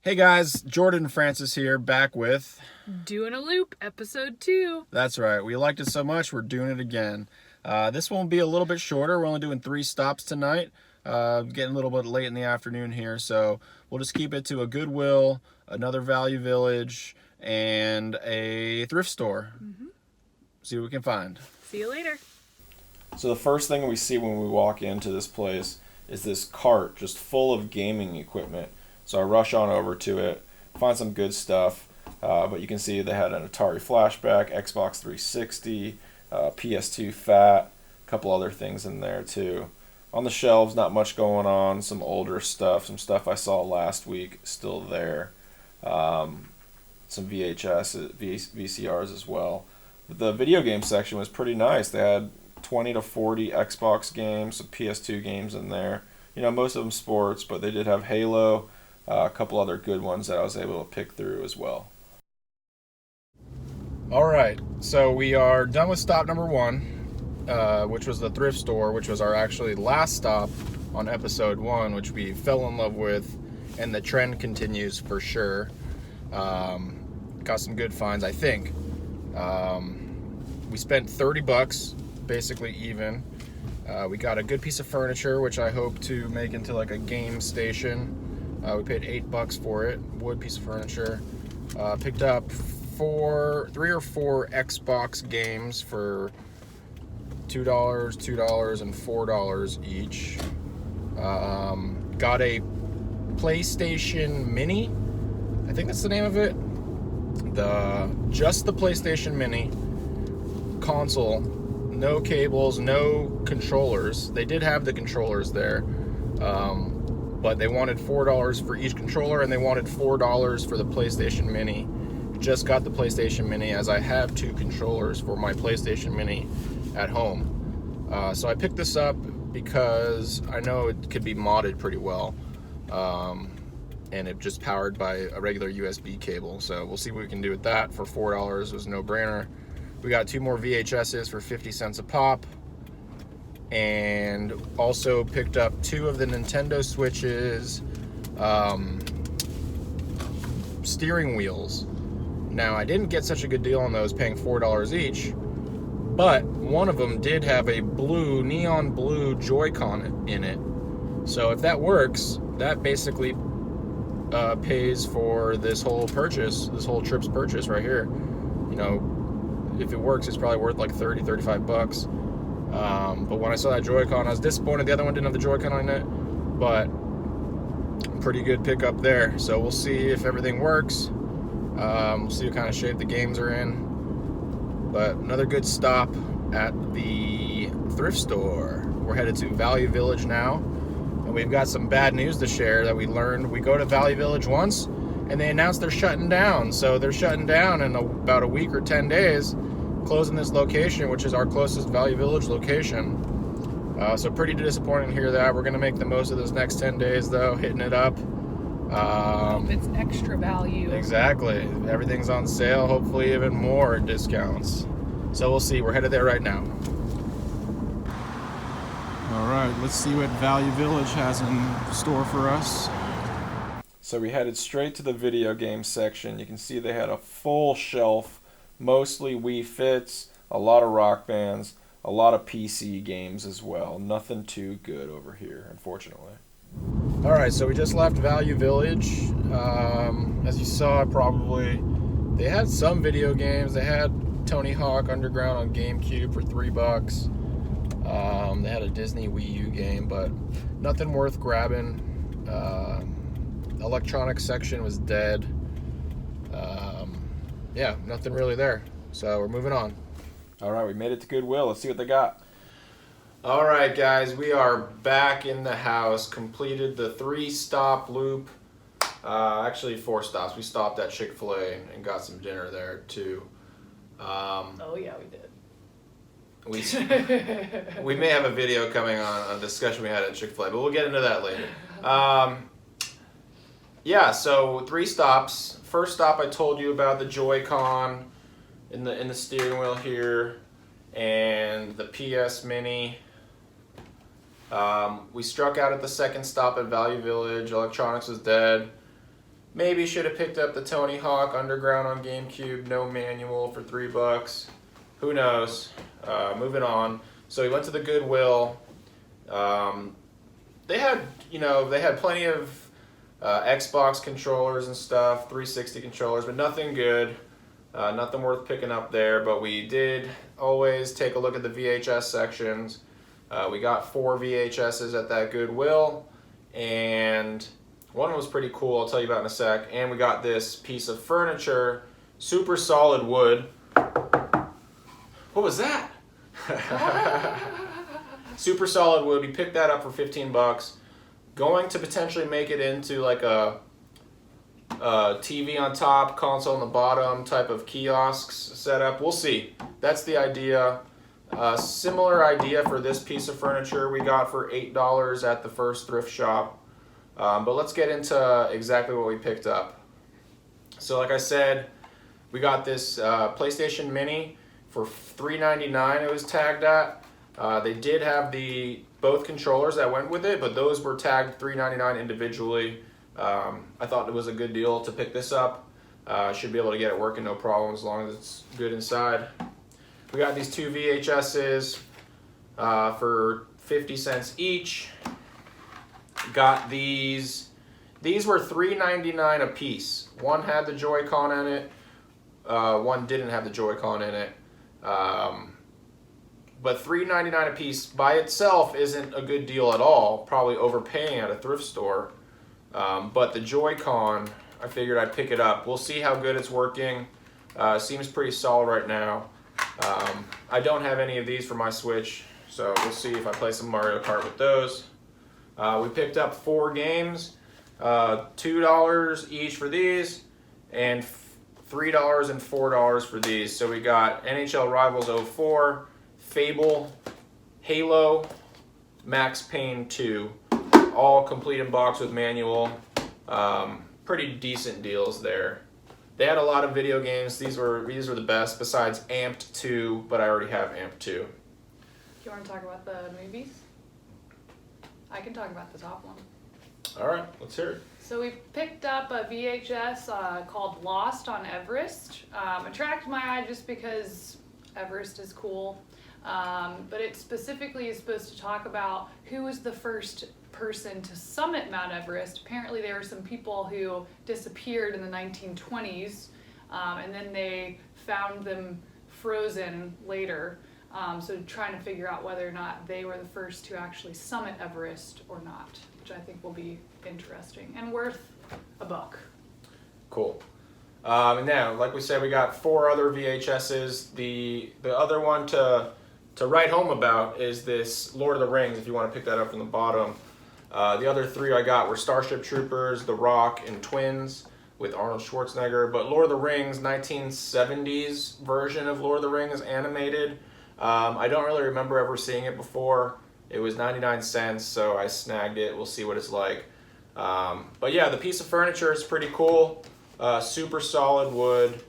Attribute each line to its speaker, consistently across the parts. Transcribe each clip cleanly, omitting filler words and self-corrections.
Speaker 1: Hey guys, Jordan and Francis here, back with
Speaker 2: Doing a Loop, episode 2.
Speaker 1: That's right. We liked it so much, we're doing it again. This one will be a little bit shorter. We're only doing 3 stops tonight. Getting a little bit late in the afternoon here, so we'll just keep it to a Goodwill, another Value Village, and a thrift store. See what we can find.
Speaker 2: See you later.
Speaker 1: So the first thing we see when we walk into this place is this cart just full of gaming equipment. So I rush on over to it, find some good stuff, but you can see they had an Atari Flashback, Xbox 360, PS2 Fat, a couple other things in there too. On the shelves, not much going on, some older stuff, some stuff I saw last week still there, some VCRs as well. But the video game section was pretty nice. They had 20 to 40 Xbox games, some PS2 games in there. You know, most of them sports, but they did have Halo, a couple other good ones that I was able to pick through as well. All right, so we are done with stop number 1, which was the thrift store, which was our actually last stop on episode 1, which we fell in love with, and the trend continues for sure. Got some good finds, I think. We spent $30, basically even. We got a good piece of furniture, which I hope to make into like a game station. We paid $8 for it, wood piece of furniture. Picked up 3 or 4 Xbox games for $2, $2, and $4 each. Got a PlayStation Mini, I think that's the name of it. Just the PlayStation Mini console, no cables, no controllers. They did have the controllers there, but they wanted $4 for each controller, and they wanted $4 for the PlayStation Mini. Just got the PlayStation Mini, as I have 2 controllers for my PlayStation Mini at home. So I picked this up because I know it could be modded pretty well, and it just powered by a regular USB cable. So we'll see what we can do with that for $4. It was a no-brainer. We got 2 more VHSs for 50 cents a pop, and also picked up 2 of the Nintendo Switch's steering wheels. Now, I didn't get such a good deal on those, paying $4 each, but one of them did have a neon blue Joy-Con in it. So if that works, that basically pays for this whole trip's purchase right here. You know, if it works, it's probably worth like $30-$35. But when I saw that Joy-Con, I was disappointed the other one didn't have the Joy-Con on it, but pretty good pickup there. So we'll see if everything works. We'll see what kind of shape the games are in. But another good stop at the thrift store. We're headed to Value Village now, and we've got some bad news to share that we learned. We go to Value Village once, and they announced they're shutting down. So they're shutting down in about a week or 10 days, closing this location, which is our closest Value Village location. So pretty disappointing to hear that. We're going to make the most of those next 10 days, though, hitting it up.
Speaker 2: It's extra value.
Speaker 1: Exactly. Everything's on sale, hopefully even more discounts. So we'll see. We're headed there right now. All right, let's see what Value Village has in store for us. So we headed straight to the video game section. You can see they had a full shelf, mostly Wii Fits, a lot of Rock Bands, a lot of PC games as well. Nothing too good over here, unfortunately. All right, so we just left Value Village. As you saw, probably, they had some video games. They had Tony Hawk Underground on GameCube for $3. They had a Disney Wii U game, but nothing worth grabbing. Electronics section was dead. Yeah, nothing really there. So we're moving on. All right, we made it to Goodwill. Let's see what they got. All right, guys, we are back in the house. Completed the 3-stop loop. Actually, 4 stops. We stopped at Chick-fil-A and got some dinner there too.
Speaker 2: Oh yeah, we did.
Speaker 1: We may have a video coming on a discussion we had at Chick-fil-A, but we'll get into that later. Yeah, so 3 stops. First stop, I told you about the Joy-Con in the steering wheel here, and the PS Mini. We struck out at the second stop at Value Village. Electronics was dead. Maybe should have picked up the Tony Hawk Underground on GameCube, no manual for $3. Who knows? Moving on. So we went to the Goodwill. They had plenty of Xbox controllers and stuff, 360 controllers, but nothing good. Nothing worth picking up there, but we did always take a look at the VHS sections. We got 4 VHSs at that Goodwill, and one was pretty cool, I'll tell you about in a sec. And we got this piece of furniture, super solid wood. What was that? Super solid wood. We picked that up for $15. Going to potentially make it into like a TV on top, console on the bottom type of kiosks setup. We'll see. That's the idea. Similar idea for this piece of furniture we got for $8 at the first thrift shop. But let's get into exactly what we picked up. So like I said, we got this PlayStation Mini for $3.99 it was tagged at. They did have both controllers that went with it, but those were tagged $3.99 individually. I thought it was a good deal to pick this up. Should be able to get it working no problem as long as it's good inside. We got these 2 VHSs for 50 cents each. Got these. These were $3.99 a piece. One had the Joy-Con in it. One didn't have the Joy-Con in it. But $3.99 a piece by itself isn't a good deal at all. Probably overpaying at a thrift store. But the Joy-Con, I figured I'd pick it up. We'll see how good it's working. Seems pretty solid right now. I don't have any of these for my Switch, so we'll see if I play some Mario Kart with those. We picked up 4 games, $2 each for these, and $3 and $4 for these. So we got NHL Rivals 04, Fable, Halo, Max Payne 2, all complete in box with manual. Pretty decent deals there. They had a lot of video games. These were the best besides Amped 2, but I already have Amped 2.
Speaker 2: Do you want to talk about the movies? I can talk about the top one.
Speaker 1: All right, let's hear it.
Speaker 2: So we picked up a VHS called Lost on Everest. Attracted my eye just because Everest is cool. But it specifically is supposed to talk about who was the first person to summit Mount Everest. Apparently there were some people who disappeared in the 1920s, and then they found them frozen later. So trying to figure out whether or not they were the first to actually summit Everest or not, which I think will be interesting and worth a buck.
Speaker 1: Cool. And now, like we said, we got 4 other VHSs. The other one to write home about is this Lord of the Rings, if you want to pick that up from the bottom. The other 3 I got were Starship Troopers, The Rock, and Twins with Arnold Schwarzenegger. But Lord of the Rings, 1970s version of Lord of the Rings animated. I don't really remember ever seeing it before. It was 99 cents, so I snagged it. We'll see what it's like. But yeah, the piece of furniture is pretty cool. Super solid wood,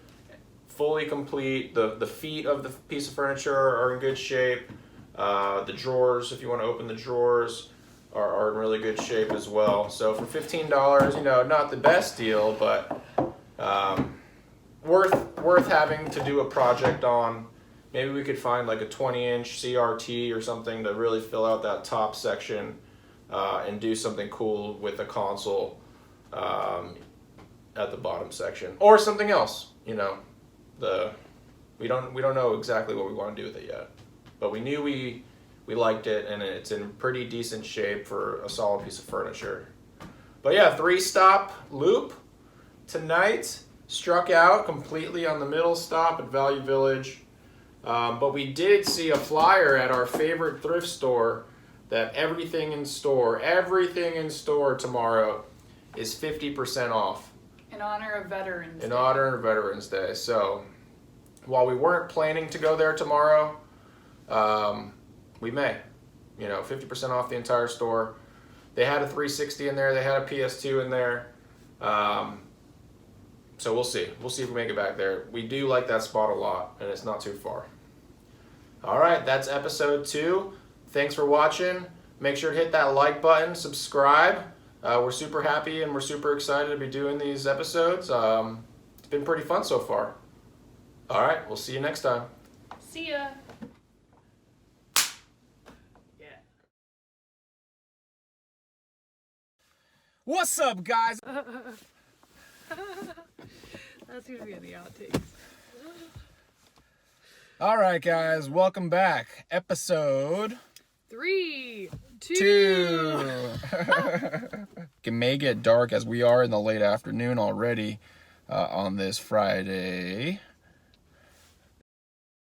Speaker 1: fully complete. The feet of the piece of furniture are in good shape. The drawers, if you want to open the drawers, are in really good shape as well. So for $15, not the best deal, but worth having to do a project on. Maybe we could find like a 20-inch CRT or something to really fill out that top section and do something cool with a console at the bottom section, or something else. We don't know exactly what we want to do with it yet, but we knew we liked it, and it's in pretty decent shape for a solid piece of furniture. But yeah, 3-stop loop tonight. Struck out completely on the middle stop at Value Village. But we did see a flyer at our favorite thrift store that everything in store tomorrow is 50% off.
Speaker 2: In honor of Veterans Day.
Speaker 1: In honor of Veterans Day. So while we weren't planning to go there tomorrow, we may. 50% off the entire store. They had a 360 in there. They had a PS2 in there. So we'll see. We'll see if we make it back there. We do like that spot a lot, and it's not too far. All right, that's episode 2. Thanks for watching. Make sure to hit that like button, subscribe. We're super happy and we're super excited to be doing these episodes. It's been pretty fun so far. All right, we'll see you next time.
Speaker 2: See ya.
Speaker 1: What's up, guys?
Speaker 2: That's gonna be in the outtakes.
Speaker 1: All right, guys, welcome back. Episode
Speaker 2: 3, 2.
Speaker 1: 2. It may get dark as we are in the late afternoon already on this Friday.